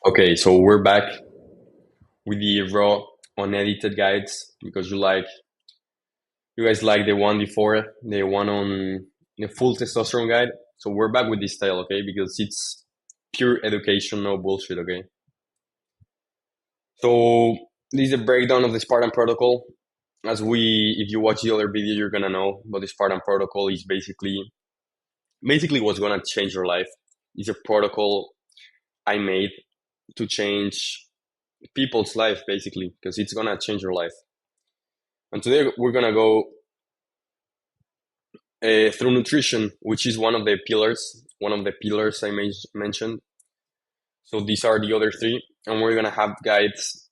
Okay, so we're back with the raw unedited guides because you guys like the one before, the one on the full testosterone guide. So we're back with this style, okay? Because it's pure education, no bullshit, okay? So this is a breakdown of the Spartan protocol. If you watch the other video, you're gonna know. But the Spartan protocol is basically what's gonna change your life. It's a protocol I made to change people's life, basically, because it's gonna change your life. And today we're gonna go through nutrition, which is one of the pillars I mentioned. So these are the other three, and we're gonna have guides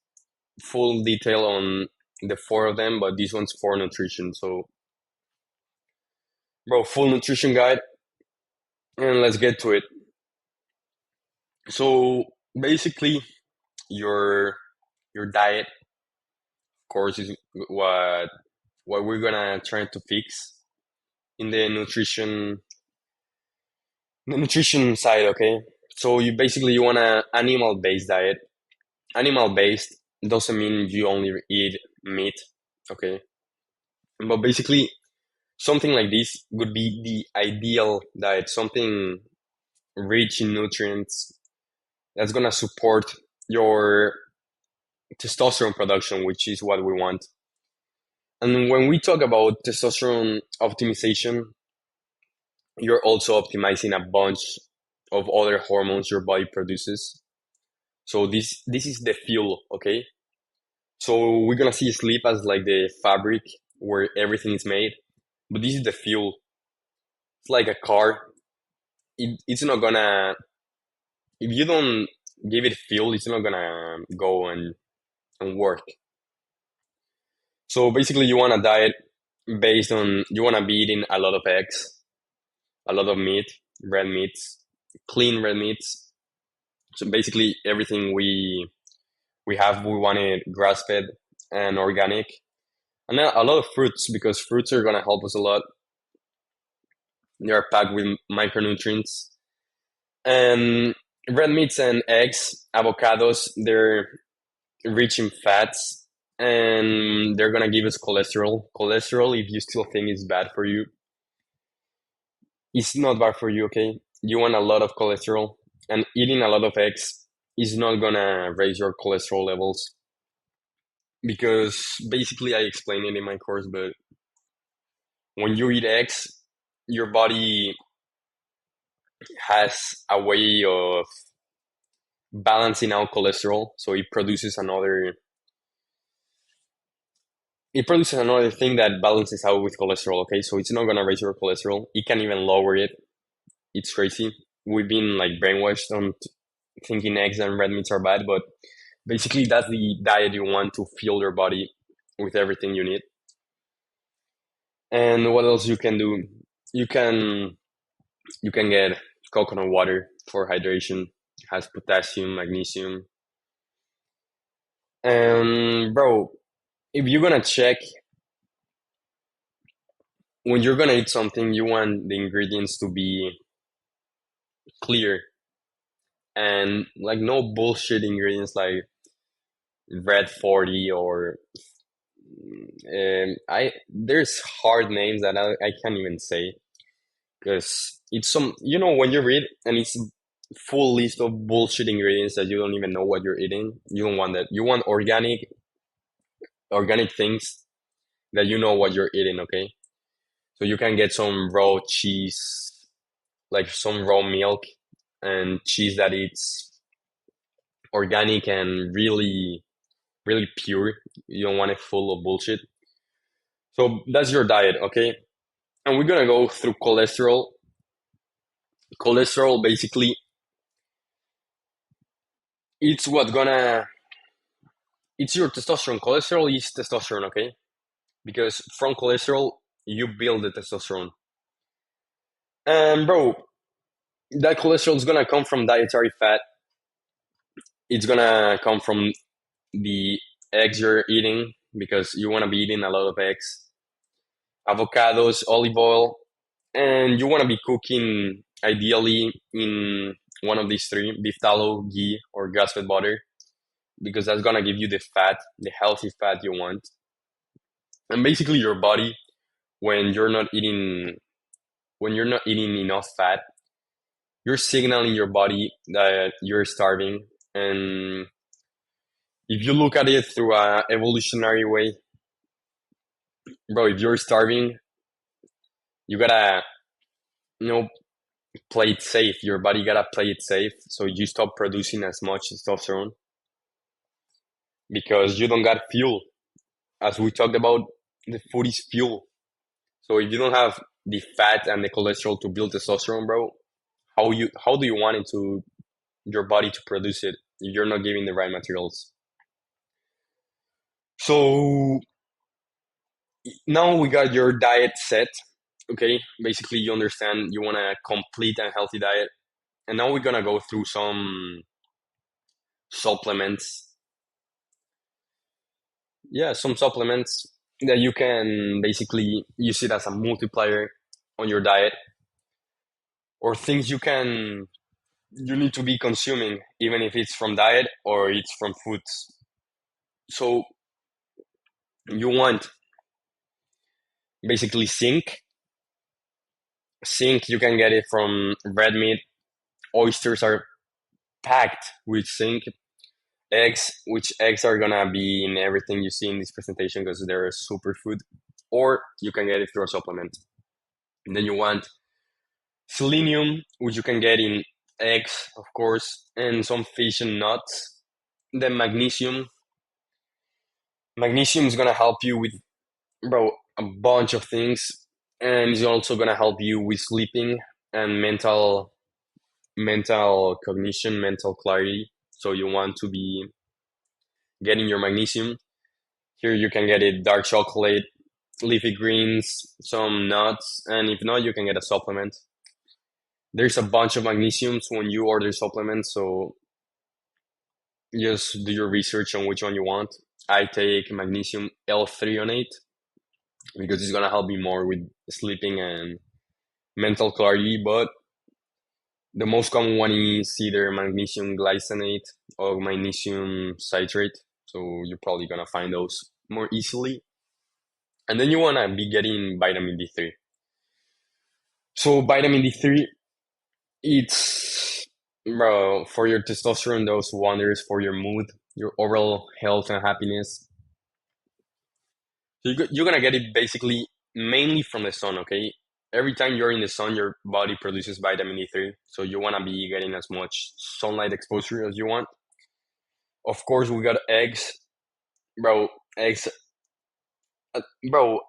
full detail on the four of them, but this one's for nutrition. So, bro, full nutrition guide, and let's get to it. So basically, your your diet, of course, is what we're gonna try to fix in the nutrition side. Okay, so you want a animal based diet. Animal based doesn't mean you only eat meat, okay? But basically, something like this would be the ideal diet, something rich in nutrients that's gonna support your testosterone production, which is what we want. And when we talk about testosterone optimization, you're also optimizing a bunch of other hormones your body produces. So this is the fuel, okay? So we're gonna see sleep as like the fabric where everything is made, but this is the fuel. It's like a car. It's not gonna if you don't give it fuel, it's not gonna go and work. So basically, you want a diet based on you want to be eating a lot of eggs, a lot of meat, red meats, clean red meats. So basically, everything we want it grass fed and organic, and then a lot of fruits because fruits are gonna help us a lot. They are packed with micronutrients. And red meats and eggs, avocados, they're rich in fats and they're gonna give us cholesterol. Cholesterol, if you still think it's bad for you, it's not bad for you, okay? You want a lot of cholesterol, and eating a lot of eggs is not gonna raise your cholesterol levels because basically I explained it in my course, but when you eat eggs, your body has a way of balancing out cholesterol. So it produces another thing that balances out with cholesterol. Okay, so it's not gonna raise your cholesterol. It can even lower it. It's crazy. We've been like brainwashed on thinking eggs and red meats are bad, but basically that's the diet you want to fuel your body with everything you need. And what else you can do? You can you can get coconut water for hydration. It has potassium, magnesium. And bro, if you're gonna check when you're gonna eat something, you want the ingredients to be clear and like no bullshit ingredients like red 40 or I there's hard names that I can't even say because it's some when you read and it's full list of bullshit ingredients that you don't even know what you're eating. You don't want that. You want organic things that you know what you're eating, okay? So you can get some raw cheese, like some raw milk and cheese that it's organic and really, really pure. You don't want it full of bullshit. So that's your diet, okay? And we're gonna go through cholesterol. Cholesterol basically it's what gonna it's your testosterone. Cholesterol is testosterone, okay? Because from cholesterol you build the testosterone. And bro, that cholesterol is gonna come from dietary fat. It's gonna come from the eggs you're eating because you want to be eating a lot of eggs, avocados, olive oil, and you want to be cooking ideally in one of these three: beef tallow, ghee, or grass-fed butter, because that's gonna give you the fat, the healthy fat you want. And basically, your body, when you're not eating, when you're not eating enough fat, you're signaling your body that you're starving. And if you look at it through a evolutionary way, bro, if you're starving, you gotta, you know, play it safe. Your body gotta play it safe, so you stop producing as much testosterone because you don't got fuel. As we talked about, the food is fuel. So if you don't have the fat and the cholesterol to build testosterone, bro, how do you want it to your body to produce it if you're not giving the right materials? So now we got your diet set. Okay, basically you understand you want a complete and healthy diet, and now we're gonna go through some supplements. Yeah, some supplements that you can basically use it as a multiplier on your diet, or things you need to be consuming, even if it's from diet or it's from foods. So you want basically zinc. Zinc, you can get it from red meat. Oysters are packed with zinc. Eggs, which eggs are gonna be in everything you see in this presentation because they're a superfood. Or you can get it through a supplement. And then you want selenium, which you can get in eggs, of course, and some fish and nuts. Then magnesium. Magnesium is gonna help you with, bro, a bunch of things, and it's also gonna help you with sleeping and mental cognition, mental clarity. So you want to be getting your magnesium. Here you can get it dark chocolate, leafy greens, some nuts, and if not, you can get a supplement. There's a bunch of magnesiums when you order supplements, so just do your research on which one you want. I take magnesium L-threonate because it's gonna help me more with sleeping and mental clarity, but the most common one is either magnesium glycinate or magnesium citrate. So you're probably gonna find those more easily. And then you wanna be getting vitamin D3. So vitamin D3, it's, bro, for your testosterone, those wonders for your mood, your overall health and happiness. So you're gonna get it basically mainly from the sun, okay? Every time you're in the sun, your body produces vitamin D3. So you wanna be getting as much sunlight exposure as you want. Of course, we got eggs, bro. Eggs, bro.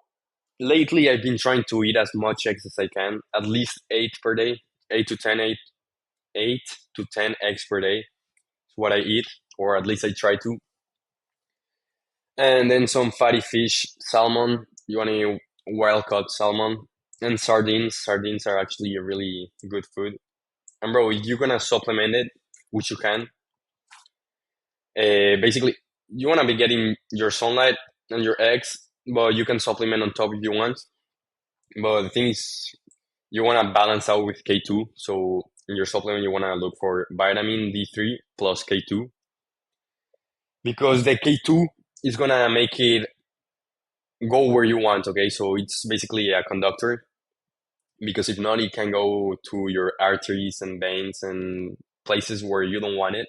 Lately, I've been trying to eat as much eggs as I can, at least eight per day, 8 to 10 eggs per day. Is what I eat, or at least I try to. And then some fatty fish, salmon. You want to wild caught salmon and sardines. Sardines are actually a really good food. And bro, if you're gonna supplement it, which you can, basically you wanna be getting your sunlight and your eggs, but you can supplement on top if you want. But the thing is, you wanna balance out with K2. So in your supplement, you wanna look for vitamin D3 plus K2 because the K2 is gonna make it go where you want. Okay, so it's basically a conductor because if not, it can go to your arteries and veins and places where you don't want it.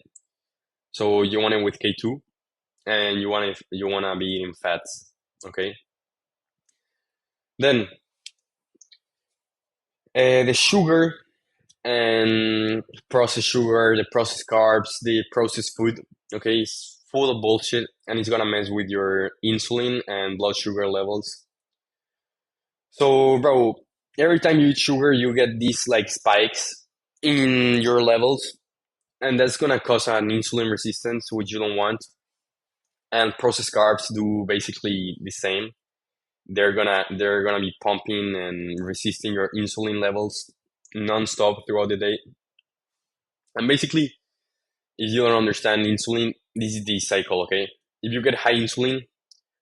So you want it with K2, and you wanna be eating fats. Okay, then the sugar and processed sugar, the processed carbs, the processed food. Okay, is full of bullshit, and it's gonna mess with your insulin and blood sugar levels. So, bro, every time you eat sugar, you get these like spikes in your levels, and that's gonna cause an insulin resistance, which you don't want. And processed carbs do basically the same. They're gonna be pumping and resisting your insulin levels non-stop throughout the day. And basically, if you don't understand insulin, this is the cycle. Okay, if you get high insulin,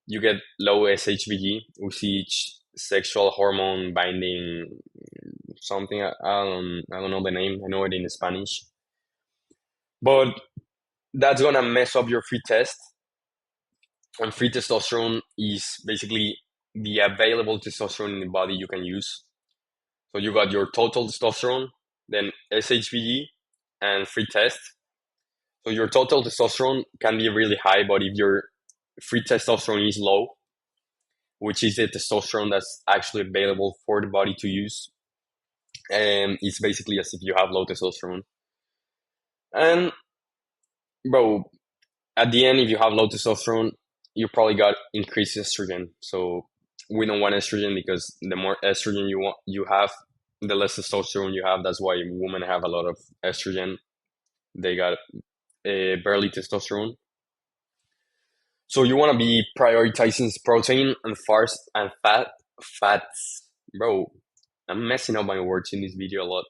you get low SHBG, which is sexual hormone binding something. I don't know the name. I know it in Spanish. But that's gonna mess up your free test. And free testosterone is basically the available testosterone in the body you can use. So you got your total testosterone, then SHBG, and free test. So your total testosterone can be really high, but if your free testosterone is low, which is the testosterone that's actually available for the body to use, and it's basically as if you have low testosterone. And bro, at the end, if you have low testosterone, you probably got increased estrogen. So we don't want estrogen because the more estrogen you have, the less testosterone you have. That's why women have a lot of estrogen. They got barely testosterone. So you want to be prioritizing protein and fats. Bro, I'm messing up my words in this video a lot.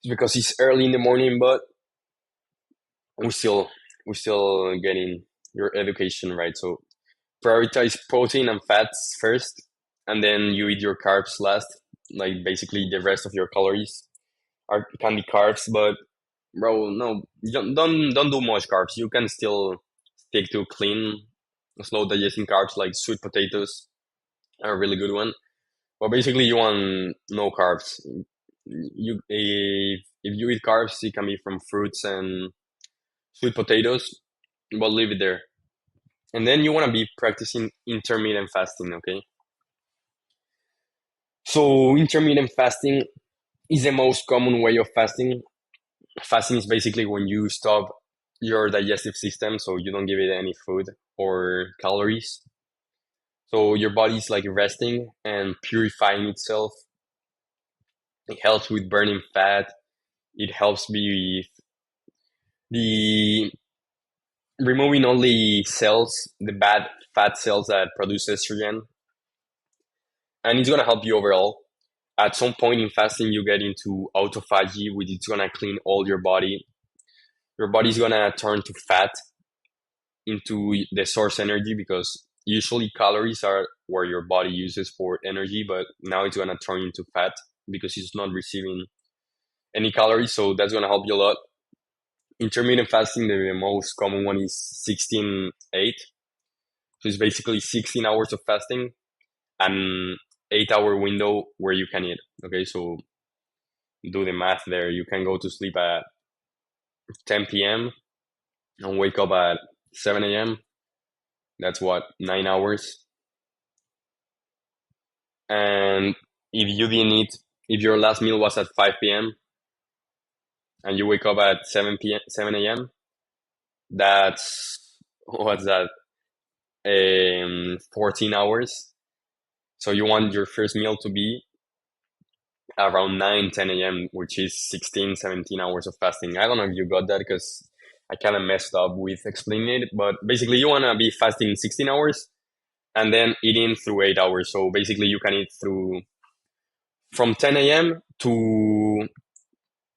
It's because it's early in the morning, but we still we're still getting your education right. So prioritize protein and fats first, and then you eat your carbs last. Like basically the rest of your calories are can be carbs, but bro, no, don't do much carbs. You can still stick to clean, slow digesting carbs like sweet potatoes are a really good one. But basically, you want no carbs. You if you eat carbs, it can be from fruits and sweet potatoes, but leave it there. And then you want to be practicing intermittent fasting, okay? So intermittent fasting is the most common way of fasting. Fasting is basically when you stop your digestive system, so you don't give it any food or calories. So your body's like resting and purifying itself. It helps with burning fat. It helps me with the removing all the cells, the bad fat cells that produce estrogen, and it's gonna help you overall. At some point in fasting, you get into autophagy, which is gonna clean all your body. Your body's gonna turn to fat into the source energy because usually calories are where your body uses for energy, but now it's gonna turn into fat because it's not receiving any calories. So that's gonna help you a lot. Intermittent fasting, the most common one is 16-8. So it's basically 16 hours of fasting and 8 hour window where you can eat. Okay, so do the math there. You can go to sleep at 10 p.m. and wake up at 7 a.m. That's what, 9 hours. And if you didn't eat, if your last meal was at 5 p.m. and you wake up at 7 p.m., 7 a.m., that's what's that? 14 hours. So you want your first meal to be around 9, 10 a.m., which is 16, 17 hours of fasting. I don't know if you got that because I kind of messed up with explaining it, but basically you want to be fasting 16 hours and then eating through 8 hours. So basically you can eat through from 10 a.m. to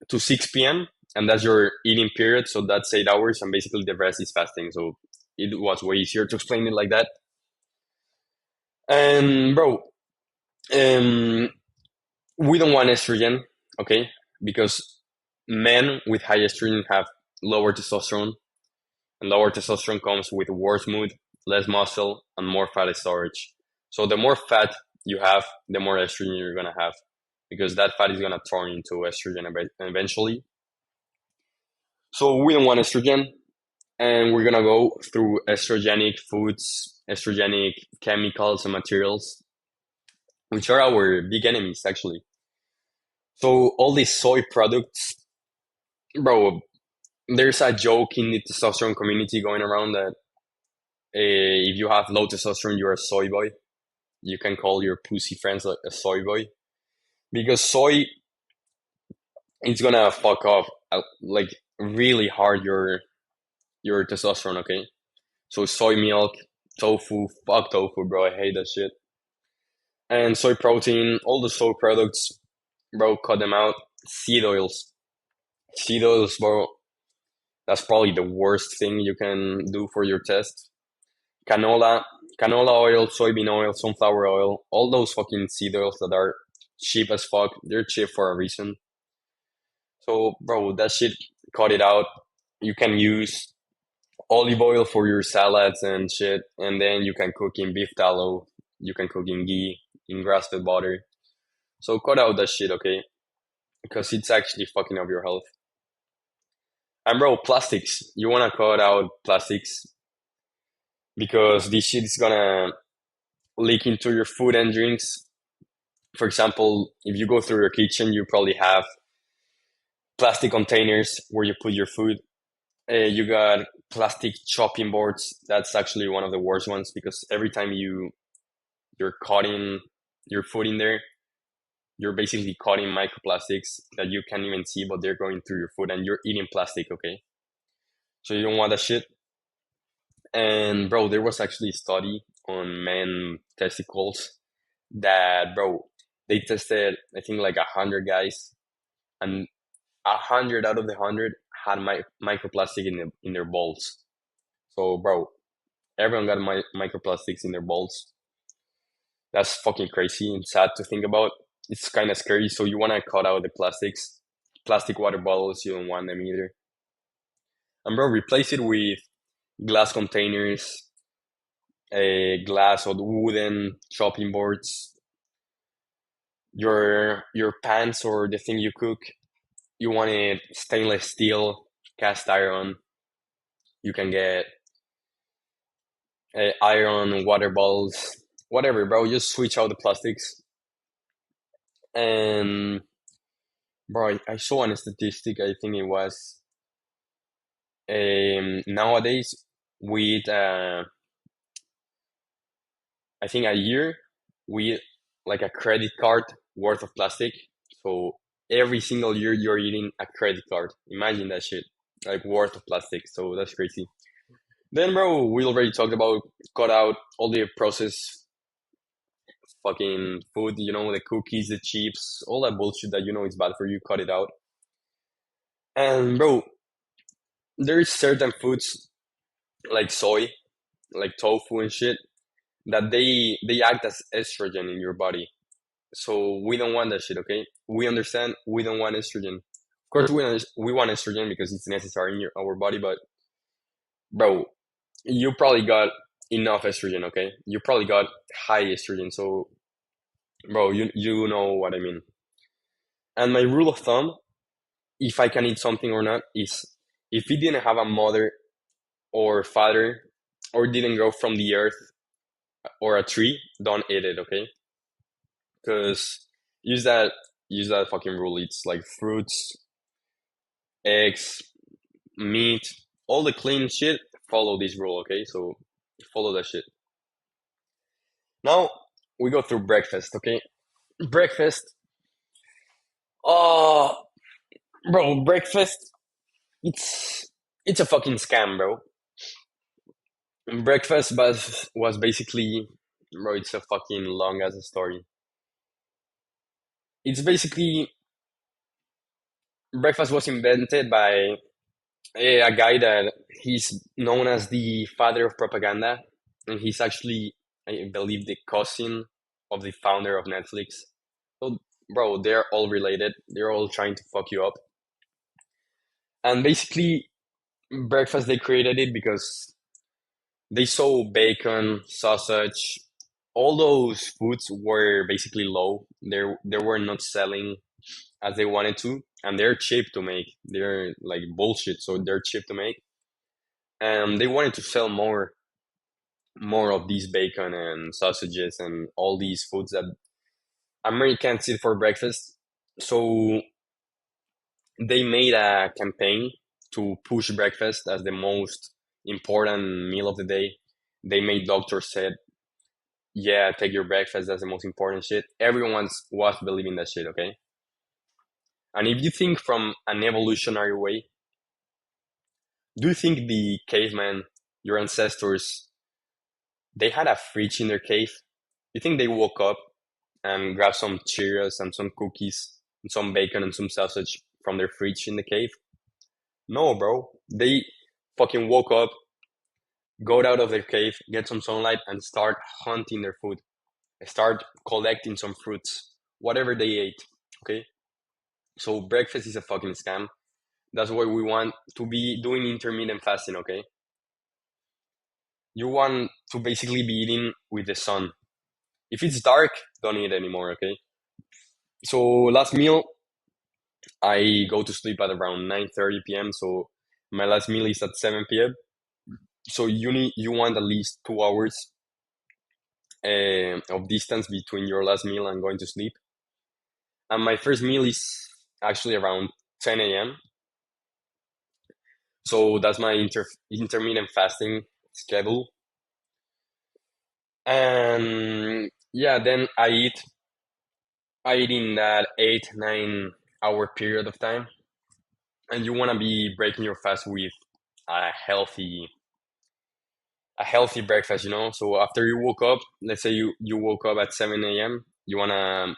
6 p.m. and that's your eating period. So that's 8 hours and basically the rest is fasting. So it was way easier to explain it like that. And bro, um, we don't want estrogen, okay? Because men with high estrogen have lower testosterone, and lower testosterone comes with worse mood, less muscle, and more fat storage. So the more fat you have, the more estrogen you're gonna have, because that fat is gonna turn into estrogen eventually. So we don't want estrogen, and we're gonna go through estrogenic foods, estrogenic chemicals and materials, which are our big enemies actually. So all these soy products, bro, there's a joke in the testosterone community going around that if you have low testosterone, you're a soy boy. You can call your pussy friends a soy boy because soy is gonna fuck off like really hard your testosterone. Okay, so soy milk, tofu, fuck tofu, bro. I hate that shit. And soy protein, all the soy products, bro. Cut them out. Seed oils, bro. That's probably the worst thing you can do for your test. Canola, canola oil, soybean oil, sunflower oil, all those fucking seed oils that are cheap as fuck. They're cheap for a reason. So, bro, that shit cut it out. You can use olive oil for your salads and shit, and then you can cook in beef tallow. You can cook in ghee, in grass-fed butter. So cut out that shit, okay? Because it's actually fucking up your health. And bro, plastics. You wanna cut out plastics because this shit is gonna leak into your food and drinks. For example, if you go through your kitchen, you probably have plastic containers where you put your food. You got plastic chopping boards. That's actually one of the worst ones because every time you're cutting your food in there, you're basically cutting microplastics that you can't even see, but they're going through your food and you're eating plastic, okay? So you don't want that shit. And bro, there was actually a study on men testicles that, bro, they tested, I think, like 100 guys, and 100 out of the 100 had microplastic in their balls. So, bro, everyone got microplastics in their balls. That's fucking crazy and sad to think about. It's kind of scary. So you want to cut out the plastics, plastic water bottles. You don't want them either. And bro, replace it with glass containers, a glass or wooden chopping boards. Your pans or the thing you cook, you want it stainless steel, cast iron. You can get iron water bottles, whatever, bro. Just switch out the plastics. And bro, I saw on a statistic. I think it was nowadays we eat. I think a year we eat like a credit card worth of plastic. So every single year you're eating a credit card. Imagine that shit, like worth of plastic. So that's crazy. Then, bro, we already talked about cut out all the processed fucking food. You know, the cookies, the chips, all that bullshit that you know is bad for you. Cut it out. And bro, there's certain foods like soy, like tofu and shit, that they act as estrogen in your body. So we don't want that shit, okay? We understand we don't want estrogen. Of course, we want estrogen because it's necessary in our body, but bro, you probably got enough estrogen, okay? You probably got high estrogen, so bro, you know what I mean. And my rule of thumb, if I can eat something or not, is if it didn't have a mother or father or didn't grow from the earth or a tree, don't eat it, okay? Because use that use that fucking rule. It's like fruits, eggs, meat, all the clean shit. Follow this rule, okay? So follow that shit. Now we go through breakfast, okay? Breakfast. Oh, bro, breakfast. It's it's a fucking scam, bro. Breakfast was basically, bro. It's a fucking long as a story. It's basically breakfast was invented by a guy that he's known as the father of propaganda, and he's actually, I believe, the cousin of the founder of Netflix. So, bro, they're all related. They're all trying to fuck you up. And basically, breakfast they created it because they saw bacon, sausage, all those foods were basically low. They were not selling as they wanted to, and they're cheap to make. They're like bullshit, so they're cheap to make. And they wanted to sell more of these bacon and sausages and all these foods that Americans eat for breakfast. So they made a campaign to push breakfast as the most important meal of the day. They made doctors said, "Yeah, take your breakfast. That's the most important shit." Everyone's was believing that shit. Okay, and if you think from an evolutionary way, do you think the caveman, your ancestors, they had a fridge in their cave? You think they woke up and grabbed some Cheerios and some cookies and some bacon and some sausage from their fridge in the cave? No, bro. They fucking woke up, got out of their cave, get some sunlight, and start hunting their food. Start collecting some fruits, whatever they ate. Okay? So breakfast is a fucking scam. That's why we want to be doing intermittent fasting, okay? You want to basically be eating with the sun. If it's dark, don't eat anymore, okay? So last meal, I go to sleep at around 9:30 p.m. So my last meal is at 7 p.m. So you want at least 2 hours of distance between your last meal and going to sleep. And my first meal is actually around 10 a.m. So that's my intermittent fasting schedule. And yeah, then I eat in that 8 9 hour period of time. And you want to be breaking your fast with a healthy breakfast, you know. So after you woke up, let's say you woke up at 7 a.m., you want to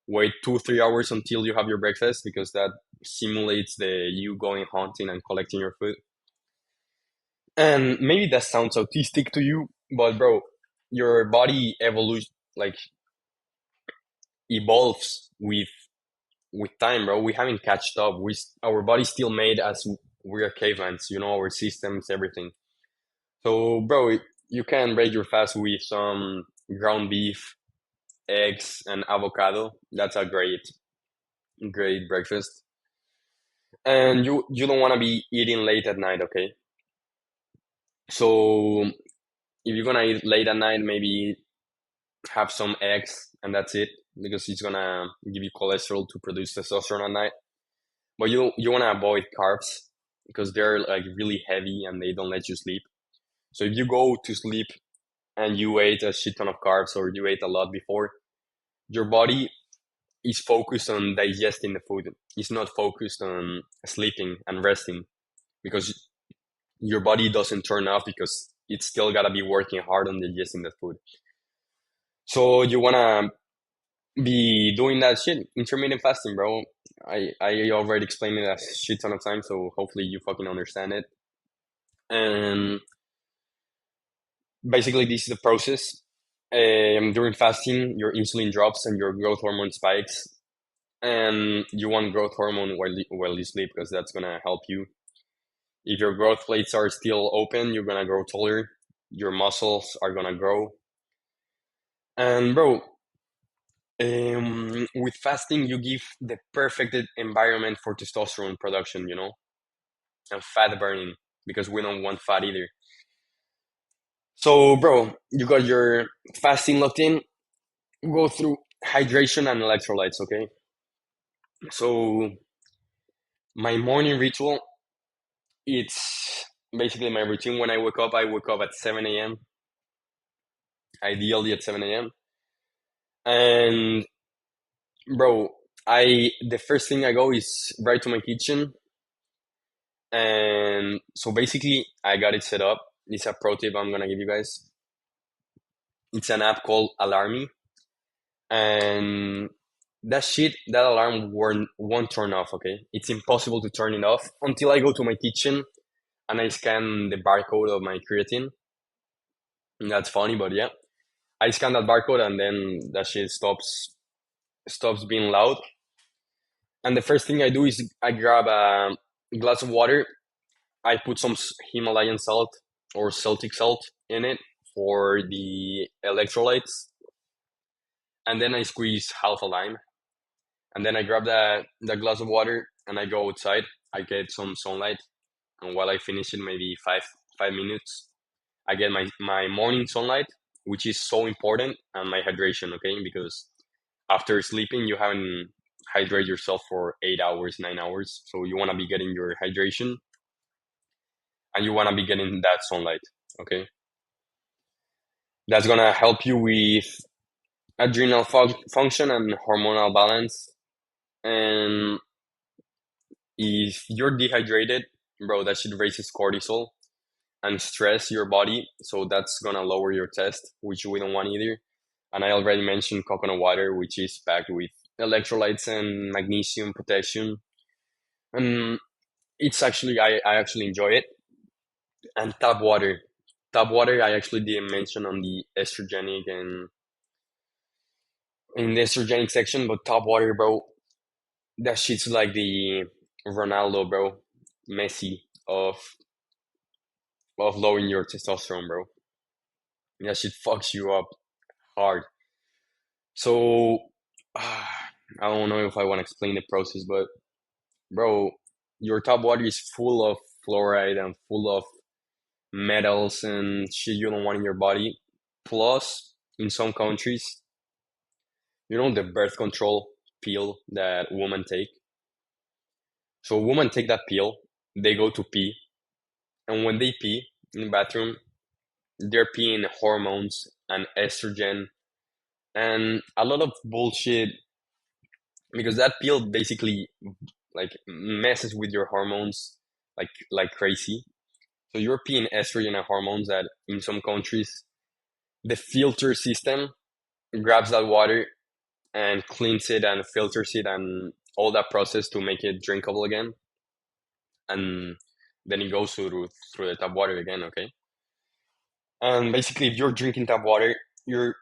wait 2 3 hours until you have your breakfast, because that simulates the you going hunting and collecting your food. And maybe that sounds autistic to you, but bro, your body evolution, like, evolves with time, bro. We haven't catched up. Our body's still made as we're cavemans, you know, our systems, everything. So, bro, you can break your fast with some ground beef, eggs, and avocado. That's a great breakfast. And you don't want to be eating late at night, okay? So if you're gonna eat late at night, maybe have some eggs and that's it, because it's gonna give you cholesterol to produce testosterone at night. But you wanna avoid carbs because they're like really heavy and they don't let you sleep. So if you go to sleep and you ate a shit ton of carbs or you ate a lot before, your body is focused on digesting the food. It's not focused on sleeping and resting, because your body doesn't turn off because it's still gotta be working hard on digesting the food. So you wanna be doing that shit, intermittent fasting, bro. I already explained it a shit ton of times, so hopefully you fucking understand it. And basically, this is the process. During fasting, your insulin drops and your growth hormone spikes, and you want growth hormone while you sleep, because that's gonna help you. If your growth plates are still open, you're gonna grow taller. Your muscles are gonna grow. And bro, with fasting, you give the perfect environment for testosterone production, you know, and fat burning, because we don't want fat either. So, bro, you got your fasting locked in. Go through hydration and electrolytes, okay? So, my morning ritual, it's basically my routine. When I wake up at 7 a.m., ideally at 7 a.m. And, bro, the first thing I go is right to my kitchen. And so basically, I got it set up. It's a pro tip I'm gonna give you guys. It's an app called Alarmy, and that alarm won't turn off. Okay, it's impossible to turn it off until I go to my kitchen and I scan the barcode of my creatine. And that's funny, but yeah, I scan that barcode and then that shit stops being loud. And the first thing I do is I grab a glass of water. I put some Himalayan salt or Celtic salt in it for the electrolytes, and then I squeeze half a lime, and then I grab that glass of water and I go outside. I get some sunlight, and while I finish it, maybe 5 minutes, I get my morning sunlight, which is so important, and my hydration. Okay, because after sleeping, you haven't hydrated yourself for 8 hours, 9 hours, so you want to be getting your hydration, and you want to be getting that sunlight. Okay, that's gonna help you with adrenal function and hormonal balance. And if you're dehydrated, bro, that should raises cortisol and stress your body. So that's gonna lower your test, which we don't want either. And I already mentioned coconut water, which is packed with electrolytes and magnesium, potassium. And it's actually I actually enjoy it. And tap water. Tap water I actually didn't mention on the estrogenic and in the estrogenic section, but tap water, bro, that shit's like Ronaldo, bro, Messi of lowering your testosterone, bro. That shit fucks you up hard. So I don't know if I want to explain the process, but bro, your tap water is full of fluoride and full of metals and shit you don't want in your body. Plus, in some countries, the birth control pill that women take. So women take that pill, they go to pee, and when they pee in the bathroom, they're peeing hormones and estrogen and a lot of bullshit because that pill basically like messes with your hormones like crazy. So you're peeing estrogen and hormones that in some countries the filter system grabs that water and cleans it and filters it and all that process to make it drinkable again, and then it goes through the tap water again. Okay, and basically, if you're drinking tap water, you're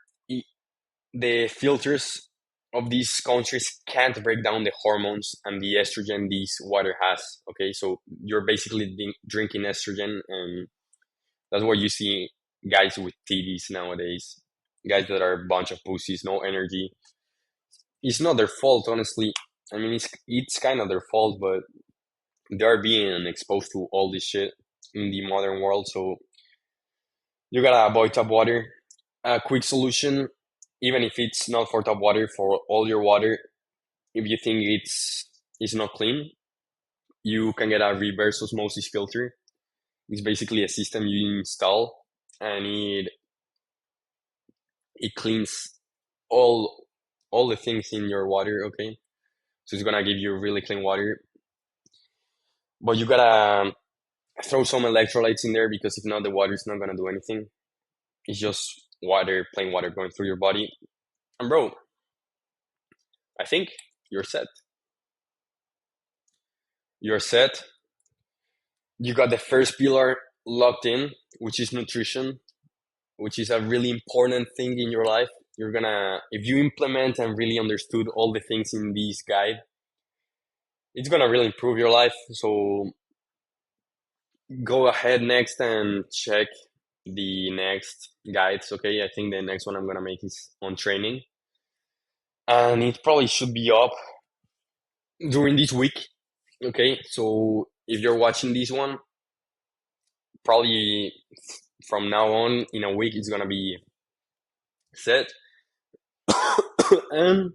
the filters of these countries can't break down the hormones and the estrogen this water has. Okay, so you're basically drinking estrogen, and that's why you see guys with TVs nowadays, guys that are a bunch of pussies, no energy. It's not their fault, honestly. I mean, it's kind of their fault, but they are being exposed to all this shit in the modern world. So you gotta avoid tap water. A quick solution, even if it's not for tap water, for all your water, if you think it's not clean, you can get a reverse osmosis filter. It's basically a system you install, and it cleans all all the things in your water. Okay, so it's gonna give you really clean water, but you gotta throw some electrolytes in there because if not, the water is not gonna do anything. It's just water, plain water going through your body. And bro, I think you're set. You're set. You got the first pillar locked in, which is nutrition, which is a really important thing in your life. You're gonna, if you implement and really understood all the things in this guide, it's gonna really improve your life. So go ahead next and check the next guides. Okay, I think the next one I'm gonna make is on training, and it probably should be up during this week. Okay, so if you're watching this one, probably from now on in a week it's gonna be set. And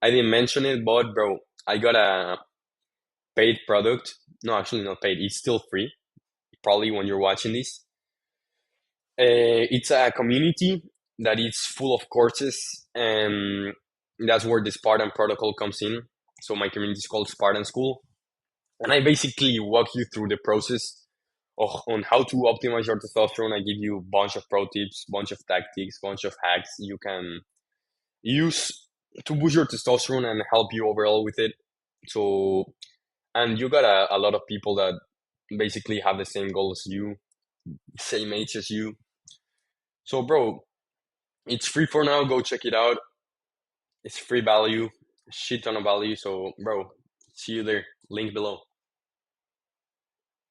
I didn't mention it, but bro, I got a paid product. No, actually not paid. It's still free. Probably when you're watching this, it's a community that is full of courses, and that's where the Spartan protocol comes in. So my community is called Spartan School, and I basically walk you through the process on how to optimize your testosterone. I give you a bunch of pro tips, bunch of tactics, bunch of hacks you can use to boost your testosterone and help you overall with it. So, and you got a lot of people that basically have the same goal as you, same age as you. So, bro, it's free for now. Go check it out. It's free value, shit ton of value. So, bro, see you there. Link below.